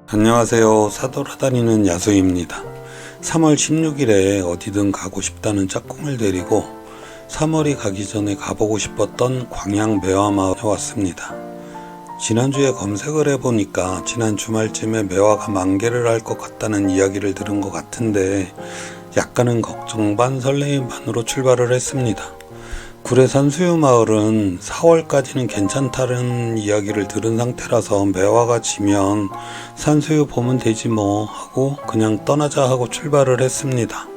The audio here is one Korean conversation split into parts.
안녕하세요. 사돌아다니는 야수입니다. 3월 16일에 어디든 가고 싶다는 짝꿍을 데리고 3월이 가기 전에 가보고 싶었던 광양 매화마을에 왔습니다. 지난주에 검색을 해보니까 지난 주말쯤에 매화가 만개를 할 것 같다는 이야기를 들은 것 같은데 약간은 걱정 반 설레임 반으로 출발을 했습니다. 구례 산수유마을은 4월까지는 괜찮다는 이야기를 들은 상태라서 매화가 지면 산수유 보면 되지 뭐 하고 그냥 떠나자 하고 출발을 했습니다.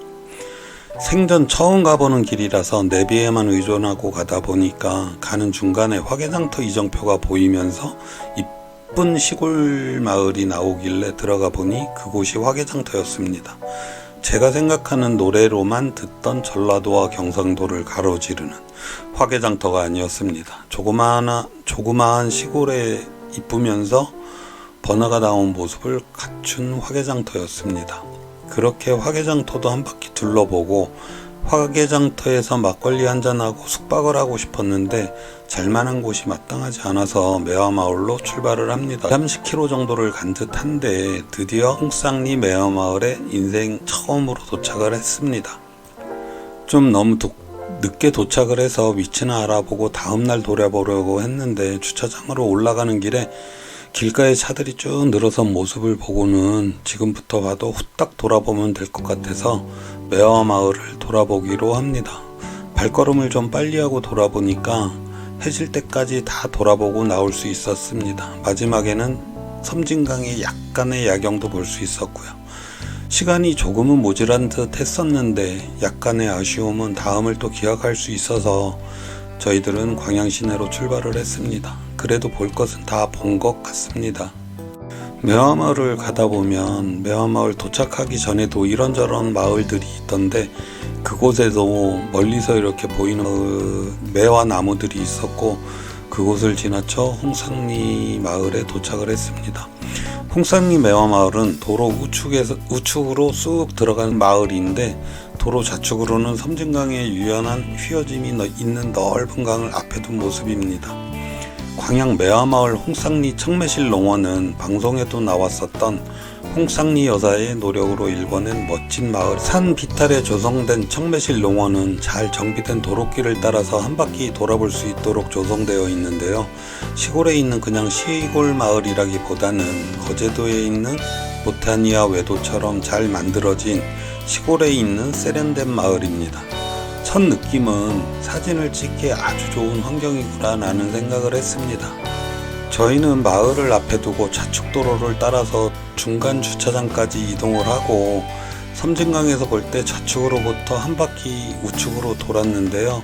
생전 처음 가보는 길이라서 내비에만 의존하고 가다 보니까 가는 중간에 화개장터 이정표가 보이면서 이쁜 시골 마을이 나오길래 들어가 보니 그곳이 화개장터였습니다. 제가 생각하는 노래로만 듣던 전라도와 경상도를 가로지르는 화개장터가 아니었습니다. 조그마한 시골에 이쁘면서 번화가 나온 모습을 갖춘 화개장터였습니다. 그렇게 화개장터도 한 바퀴 둘러보고 화개장터에서 막걸리 한잔하고 숙박을 하고 싶었는데 잘만한 곳이 마땅하지 않아서 매화마을로 출발을 합니다. 30km 정도를 간 듯한데 드디어 홍쌍리 매화마을에 인생 처음으로 도착을 했습니다. 좀 너무 늦게 도착을 해서 위치는 알아보고 다음날 돌아보려고 했는데 주차장으로 올라가는 길에 길가에 차들이 쭉 늘어선 모습을 보고는 지금부터 봐도 후딱 돌아보면 될 것 같아서 매화마을을 돌아보기로 합니다. 발걸음을 좀 빨리 하고 돌아보니까 해질 때까지 다 돌아보고 나올 수 있었습니다. 마지막에는 섬진강의 약간의 야경도 볼 수 있었고요. 시간이 조금은 모자란 듯 했었는데 약간의 아쉬움은 다음을 또 기약할 수 있어서 저희들은 광양 시내로 출발을 했습니다. 그래도 볼 것은 다 본 것 같습니다. 매화마을을 가다 보면 매화마을 도착하기 전에도 이런저런 마을들이 있던데 그곳에도 멀리서 이렇게 보이는 매화 나무들이 있었고 그곳을 지나쳐 홍쌍리 마을에 도착을 했습니다. 홍쌍리 매화마을은 도로 우측으로 쑥 들어가는 마을인데 도로 좌측으로는 섬진강의 유연한 휘어짐이 있는 넓은 강을 앞에 둔 모습입니다. 광양 매화마을 홍쌍리 청매실 농원은 방송에도 나왔었던 홍쌍리 여사의 노력으로 일궈낸 멋진 마을. 산 비탈에 조성된 청매실 농원은 잘 정비된 도로길을 따라서 한 바퀴 돌아볼 수 있도록 조성되어 있는데요. 시골에 있는 그냥 시골 마을이라기보다는 거제도에 있는 보타니아 외도처럼 잘 만들어진 시골에 있는 세련된 마을입니다. 첫 느낌은 사진을 찍기에 아주 좋은 환경이구나 라는 생각을 했습니다. 저희는 마을을 앞에 두고 좌측 도로를 따라서 중간 주차장까지 이동을 하고 섬진강에서 볼 때 좌측으로부터 한 바퀴 우측으로 돌았는데요.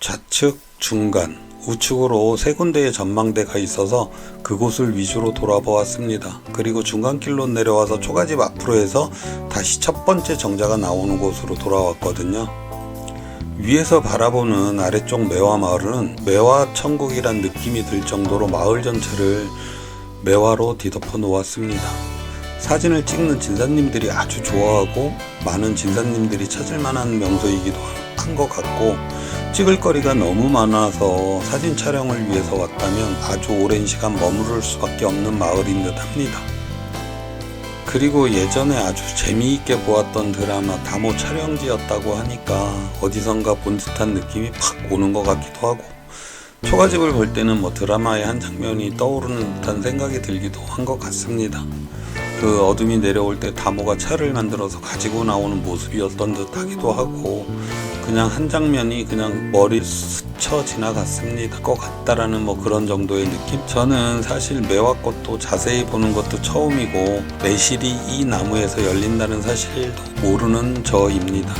좌측, 중간, 우측으로 세 군데의 전망대가 있어서 그곳을 위주로 돌아보았습니다. 그리고 중간길로 내려와서 초가집 앞으로 해서 다시 첫 번째 정자가 나오는 곳으로 돌아왔거든요. 위에서 바라보는 아래쪽 매화마을은 매화천국이란 느낌이 들 정도로 마을 전체를 매화로 뒤덮어 놓았습니다. 사진을 찍는 진사님들이 아주 좋아하고 많은 진사님들이 찾을 만한 명소이기도 한 것 같고 찍을 거리가 너무 많아서 사진 촬영을 위해서 왔다면 아주 오랜 시간 머무를 수밖에 없는 마을인 듯 합니다. 그리고 예전에 아주 재미있게 보았던 드라마 다모 촬영지였다고 하니까 어디선가 본 듯한 느낌이 팍 오는 것 같기도 하고 초가집을 볼 때는 드라마의 한 장면이 떠오르는 듯한 생각이 들기도 한 것 같습니다. 그 어둠이 내려올 때 다모가 차를 만들어서 가지고 나오는 모습이었던 듯 하기도 하고 그냥 한 장면이 그냥 머리 스쳐 지나갔습니다. 것 같다라는 그런 정도의 느낌? 저는 사실 매화꽃도 자세히 보는 것도 처음이고 매실이 이 나무에서 열린다는 사실도 모르는 저입니다.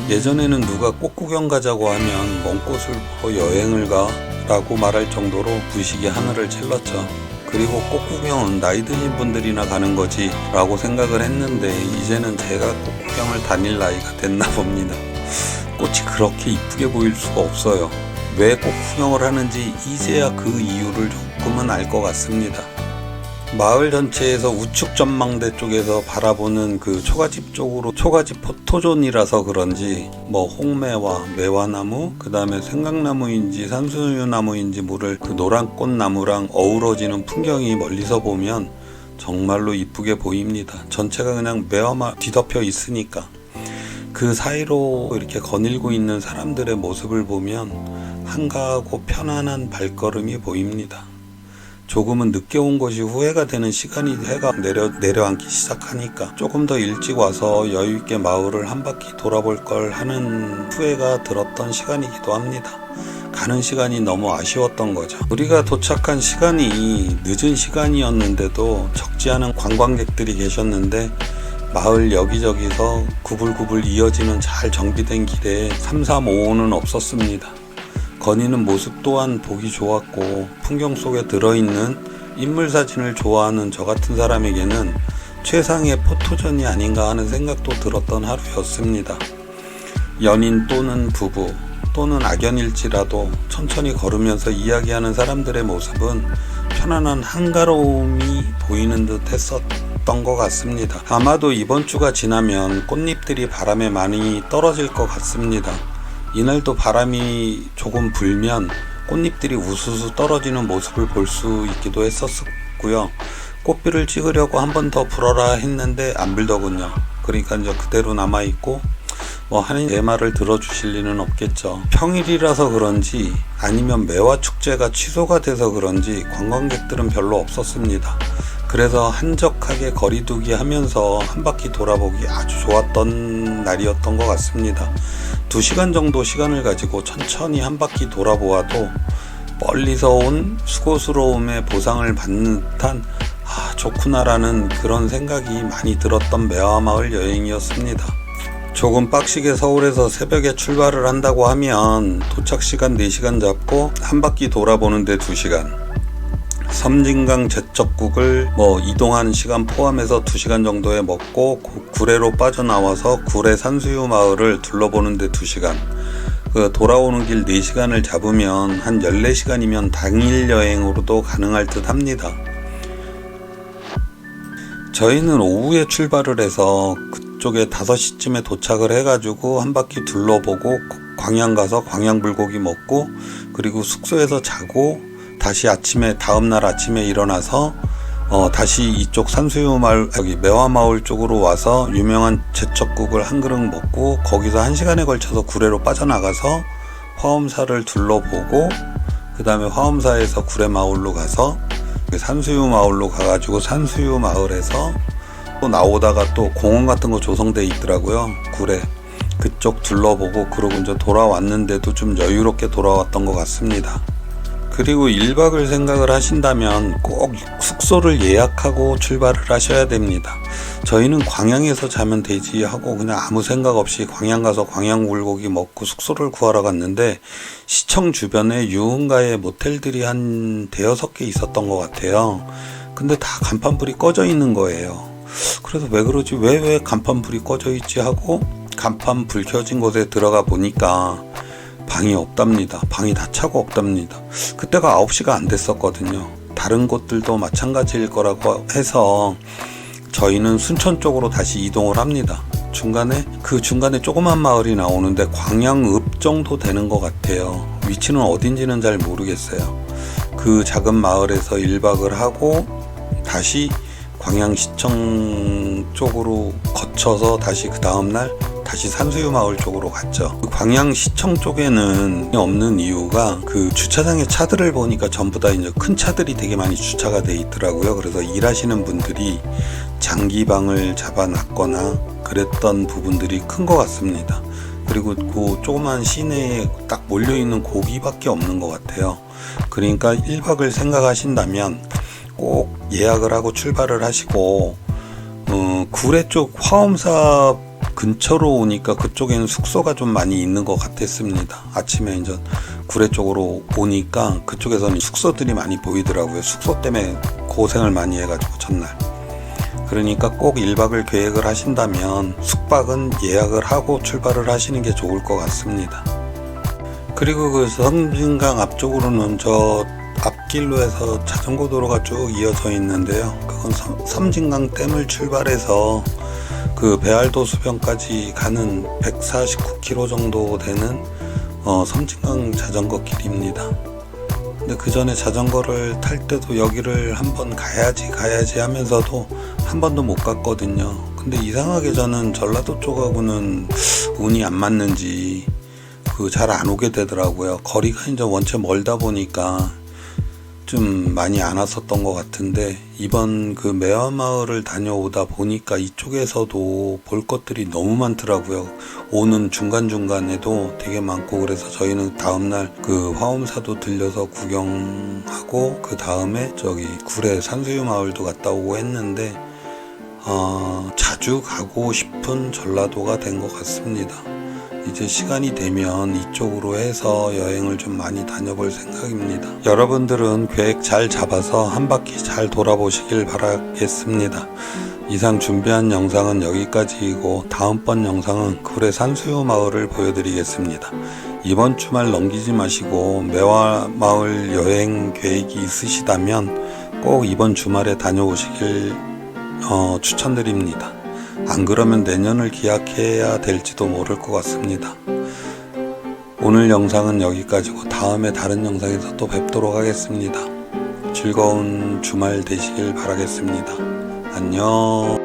예전에는 누가 꽃 구경 가자고 하면 먼 곳을 보러 여행을 가 라고 말할 정도로 부시게 하늘을 찔렀죠. 그리고 꽃 구경은 나이 드신 분들이나 가는 거지 라고 생각을 했는데 이제는 제가 꽃 구경을 다닐 나이가 됐나 봅니다. 꽃이 그렇게 이쁘게 보일 수가 없어요. 왜 꽃 구경을 하는지 이제야 그 이유를 조금은 알 것 같습니다. 마을 전체에서 우측 전망대 쪽에서 바라보는 그 초가집 쪽으로 초가집 포토존이라서 그런지 홍매화, 매화나무, 그 다음에 생강나무인지 산수유나무인지 모를 그 노란 꽃나무랑 어우러지는 풍경이 멀리서 보면 정말로 이쁘게 보입니다. 전체가 그냥 매화마 뒤덮여 있으니까 그 사이로 이렇게 거닐고 있는 사람들의 모습을 보면 한가하고 편안한 발걸음이 보입니다. 조금은 늦게 온 것이 후회가 되는 시간이 해가 내려앉기 시작하니까 조금 더 일찍 와서 여유있게 마을을 한 바퀴 돌아볼 걸 하는 후회가 들었던 시간이기도 합니다. 가는 시간이 너무 아쉬웠던 거죠. 우리가 도착한 시간이 늦은 시간이었는데도 적지 않은 관광객들이 계셨는데 마을 여기저기서 구불구불 이어지는 잘 정비된 길에 335호는 없었습니다. 거니는 모습 또한 보기 좋았고 풍경 속에 들어있는 인물사진을 좋아하는 저 같은 사람에게는 최상의 포토전이 아닌가 하는 생각도 들었던 하루였습니다. 연인 또는 부부 또는 악연일지라도 천천히 걸으면서 이야기하는 사람들의 모습은 편안한 한가로움이 보이는 듯 했었던 것 같습니다. 아마도 이번 주가 지나면 꽃잎들이 바람에 많이 떨어질 것 같습니다. 이날도 바람이 조금 불면 꽃잎들이 우수수 떨어지는 모습을 볼 수 있기도 했었고요. 꽃비를 찍으려고 한 번 더 불어라 했는데 안 불더군요. 그러니까 이제 그대로 남아있고 하는 제 말을 들어주실 리는 없겠죠. 평일이라서 그런지 아니면 매화 축제가 취소가 돼서 그런지 관광객들은 별로 없었습니다. 그래서 한적하게 거리두기 하면서 한 바퀴 돌아보기 아주 좋았던 날이었던 것 같습니다. 2시간 정도 시간을 가지고 천천히 한 바퀴 돌아보아도 멀리서 온 수고스러움의 보상을 받는 듯한 좋구나라는 그런 생각이 많이 들었던 매화마을 여행이었습니다. 조금 빡시게 서울에서 새벽에 출발을 한다고 하면 도착 시간 4시간 잡고 한 바퀴 돌아보는데 2시간, 섬진강 제첩국을 이동하는 시간 포함해서 2시간 정도에 먹고 구례로 빠져나와서 구례 산수유 마을을 둘러보는데 2시간, 돌아오는 길 4시간을 잡으면 한 14시간이면 당일 여행으로도 가능할 듯 합니다. 저희는 오후에 출발을 해서 그쪽에 5시쯤에 도착을 해가지고 한 바퀴 둘러보고 광양 가서 광양 불고기 먹고 그리고 숙소에서 자고 다시 다음날 아침에 일어나서 다시 이쪽 산수유 마을 매화마을 쪽으로 와서 유명한 제첩국을 한 그릇 먹고 거기서 1시간에 걸쳐서 구례로 빠져나가서 화엄사를 둘러보고 그 다음에 화엄사에서 구례마을로 가서 산수유 마을로 가가지고 산수유 마을에서 또 나오다가 또 공원 같은 거 조성돼 있더라고요. 구례 그쪽 둘러보고 그러고 이제 돌아왔는데도 좀 여유롭게 돌아왔던 것 같습니다. 그리고 1박을 생각을 하신다면 꼭 숙소를 예약하고 출발을 하셔야 됩니다. 저희는 광양에서 자면 되지 하고 그냥 아무 생각 없이 광양 가서 광양 불고기 먹고 숙소를 구하러 갔는데 시청 주변에 유흥가의 모텔들이 한 5-6개 있었던 것 같아요. 근데 다 간판불이 꺼져 있는 거예요. 그래서 왜 그러지? 왜 간판불이 꺼져 있지 하고 간판 불 켜진 곳에 들어가 보니까 방이 없답니다. 방이 다 차고 없답니다. 그때가 9시가 안 됐었거든요. 다른 곳들도 마찬가지일 거라고 해서 저희는 순천 쪽으로 다시 이동을 합니다. 중간에 조그만 마을이 나오는데 광양읍 정도 되는 것 같아요. 위치는 어딘지는 잘 모르겠어요. 그 작은 마을에서 1박을 하고 다시 광양시청 쪽으로 거쳐서 다시 그 다음날 다시 산수유 마을 쪽으로 갔죠. 광양시청 쪽에는 없는 이유가 그 주차장에 차들을 보니까 전부 다 이제 큰 차들이 되게 많이 주차가 돼 있더라고요. 그래서 일하시는 분들이 장기방을 잡아놨거나 그랬던 부분들이 큰 것 같습니다. 그리고 그 조그만 시내에 딱 몰려있는 고기밖에 없는 것 같아요. 그러니까 1박을 생각하신다면 꼭 예약을 하고 출발을 하시고 구례 쪽 화엄사 근처로 오니까 그쪽에는 숙소가 좀 많이 있는 것 같았습니다. 아침에 이제 구례 쪽으로 오니까 그쪽에서는 숙소들이 많이 보이더라고요. 숙소 때문에 고생을 많이 해가지고 첫날. 그러니까 꼭 1박을 계획을 하신다면 숙박은 예약을 하고 출발을 하시는 게 좋을 것 같습니다. 그리고 그 섬진강 앞쪽으로는 저 앞길로 해서 자전거 도로가 쭉 이어져 있는데요. 그건 섬진강 댐을 출발해서 그 배알도 수변까지 가는 149km 정도 되는 섬진강 자전거 길입니다. 근데 그 전에 자전거를 탈 때도 여기를 한번 가야지 하면서도 한 번도 못 갔거든요. 근데 이상하게 저는 전라도 쪽하고는 운이 안 맞는지 잘 안 오게 되더라고요. 거리가 이제 원체 멀다 보니까 좀 많이 안 왔었던 것 같은데, 이번 매화마을을 다녀오다 보니까 이쪽에서도 볼 것들이 너무 많더라고요. 오는 중간중간에도 되게 많고, 그래서 저희는 다음날 화엄사도 들려서 구경하고, 그 다음에 저기 구례 산수유 마을도 갔다 오고 했는데, 자주 가고 싶은 전라도가 된 것 같습니다. 이제 시간이 되면 이쪽으로 해서 여행을 좀 많이 다녀볼 생각입니다. 여러분들은 계획 잘 잡아서 한 바퀴 잘 돌아보시길 바라겠습니다. 이상 준비한 영상은 여기까지이고, 다음번 영상은 구례 산수유 마을을 보여드리겠습니다. 이번 주말 넘기지 마시고 매화마을 여행 계획이 있으시다면 꼭 이번 주말에 다녀오시길 추천드립니다. 안 그러면 내년을 기약해야 될지도 모를 것 같습니다. 오늘 영상은 여기까지고, 다음에 다른 영상에서 또 뵙도록 하겠습니다. 즐거운 주말 되시길 바라겠습니다. 안녕.